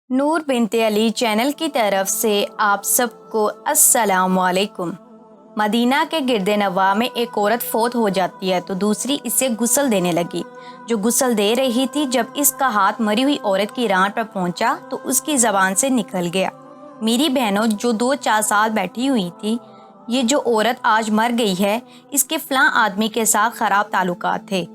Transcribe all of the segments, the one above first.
نور بنت علی چینل کی طرف سے آپ سب کو السلام علیکم۔ مدینہ کے گرد نواح میں ایک عورت فوت ہو جاتی ہے تو دوسری اسے غسل دینے لگی۔ جو غسل دے رہی تھی، جب اس کا ہاتھ مری ہوئی عورت کی ران پر پہنچا تو اس کی زبان سے نکل گیا، میری بہنوں جو 2-4 سال بیٹھی ہوئی تھی، یہ جو عورت آج مر گئی ہے، اس کے فلاں آدمی کے ساتھ خراب تعلقات تھے۔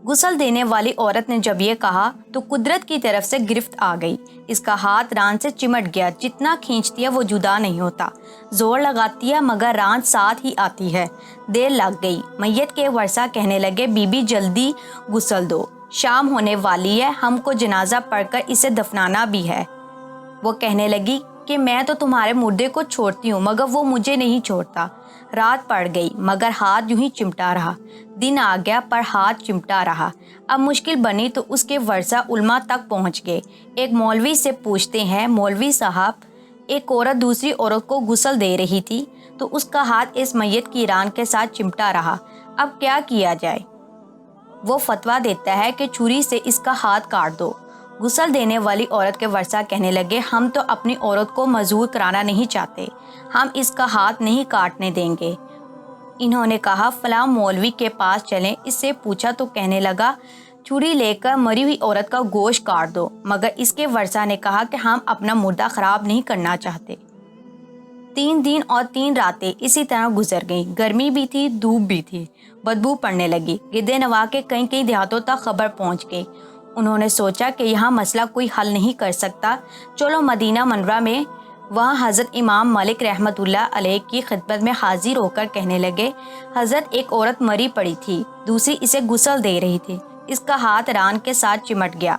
غسل دینے والی عورت نے جب یہ کہا تو قدرت کی طرف سے گرفت آ گئی۔ اس کا ہاتھ ران سے چمٹ گیا، جتنا کھینچتی ہے وہ جدا نہیں ہوتا، زور لگاتی ہے مگر ران ساتھ ہی آتی ہے۔ دیر لگ گئی، میت کے ورثہ کہنے لگے بی بی جلدی غسل دو، شام ہونے والی ہے، ہم کو جنازہ پڑھ کر اسے دفنانا بھی ہے۔ وہ کہنے لگی کہ میں تو تمہارے مردے کو چھوڑتی ہوں مگر وہ مجھے نہیں چھوڑتا۔ رات پڑ گئی مگر ہاتھ یوں ہی چمٹا رہا، دن آ گیا پر ہاتھ چمٹا رہا۔ اب مشکل بنی تو اس کے ورثہ علماء تک پہنچ گئے۔ ایک مولوی سے پوچھتے ہیں، مولوی صاحب، ایک عورت دوسری عورت کو غسل دے رہی تھی تو اس کا ہاتھ اس میت کی ران کے ساتھ چمٹا رہا، اب کیا کیا جائے؟ وہ فتویٰ دیتا ہے کہ چھری سے اس کا ہاتھ کاٹ دو۔ غسل دینے والی عورت کے ورثہ کہنے لگے ہم تو اپنی عورت کو معذور کرانا نہیں چاہتے، ہم اس کا ہاتھ نہیں کاٹنے دیں گے۔ انہوں نے کہا فلاں مولوی کے پاس چلیں، اس سے پوچھا تو کہنے لگا چھری لے کر مری ہوئی عورت کا گوشت کاٹ دو، مگر اس کے ورثہ نے کہا کہ ہم اپنا مردہ خراب نہیں کرنا چاہتے۔ 3 دن اور 3 راتیں اسی طرح گزر گئیں، گرمی بھی تھی، دھوپ بھی تھی، بدبو پڑنے لگی۔ گرد نواح کے کئی دیہاتوں تک خبر پہنچ گئی۔ انہوں نے سوچا کہ یہاں مسئلہ کوئی حل نہیں کر سکتا، چلو مدینہ منورہ میں۔ وہاں حضرت امام مالک رحمۃ اللہ علیہ کی خدمت میں حاضر ہو کر کہنے لگے حضرت ایک عورت مری پڑی تھی، دوسری اسے غسل دے رہی تھی، اس کا ہاتھ ران کے ساتھ چمٹ گیا،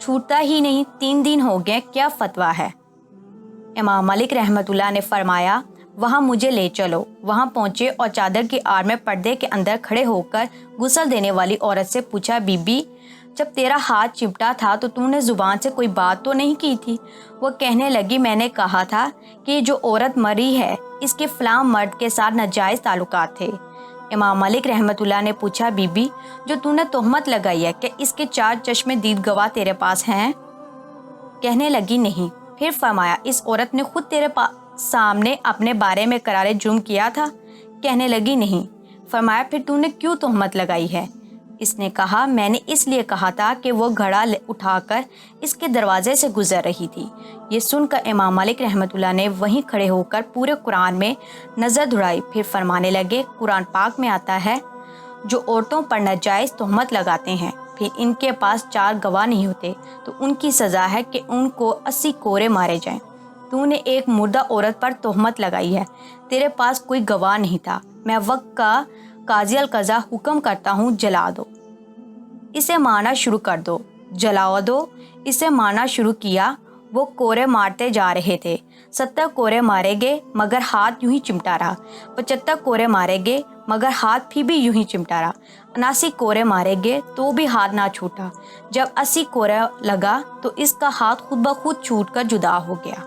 چھوٹتا ہی نہیں، 3 دن ہو گئے، کیا فتویٰ ہے؟ امام مالک رحمۃ اللہ نے فرمایا وہاں مجھے لے چلو۔ وہاں پہنچے اور چادر کی آڑ میں پردے کے اندر کھڑے ہو کر غسل دینے والی عورت سے پوچھا بی بی جب تیرا ہاتھ چمٹا تھا تو تم نے زبان سے کوئی بات تو نہیں کی تھی؟ وہ کہنے لگی میں نے کہا تھا کہ جو عورت مری ہے اس کے فلاں مرد کے ساتھ ناجائز تعلقات تھے۔ امام مالک رحمۃ اللہ نے پوچھا بی بی جو تو نے تہمت لگائی ہے کہ اس کے 4 چشم دید گواہ تیرے پاس ہیں؟ کہنے لگی نہیں۔ پھر فرمایا اس عورت نے خود تیرے سامنے اپنے بارے میں قرار جرم کیا تھا؟ کہنے لگی نہیں۔ فرمایا پھر تو نے کیوں تہمت لگائی ہے؟ اس نے کہا میں نے اس لیے کہا تھا کہ وہ گھڑا اٹھا کر اس کے دروازے سے گزر رہی تھی۔ یہ سن کر امام مالک رحمۃ اللہ نے وہیں کھڑے ہو کر پورے قرآن میں نظر دوڑائی، پھر فرمانے لگے قرآن پاک میں آتا ہے جو عورتوں پر ناجائز تہمت لگاتے ہیں پھر ان کے پاس 4 گواہ نہیں ہوتے تو ان کی سزا ہے کہ ان کو 80 کوڑے مارے جائیں۔ تو نے ایک مردہ عورت پر تہمت لگائی ہے، تیرے پاس کوئی گواہ نہیں تھا، میں وقت کا قاضی القضا حکم کرتا ہوں جلا دو، اسے مارنا شروع کر دو۔ جلا دو، اسے مارنا شروع کیا، وہ کوڑے مارتے جا رہے تھے۔ 70 کوڑے مارے گئے مگر ہاتھ یوں ہی چمٹا رہا، 75 کوڑے مارے گئے مگر ہاتھ پھر بھی یوں ہی چمٹا رہا، 79 کوڑے مارے گئے تو بھی ہاتھ نہ چھوٹا، جب 80 کوڑا لگا تو اس کا ہاتھ خود بخود چھوٹ کر جدا ہو گیا۔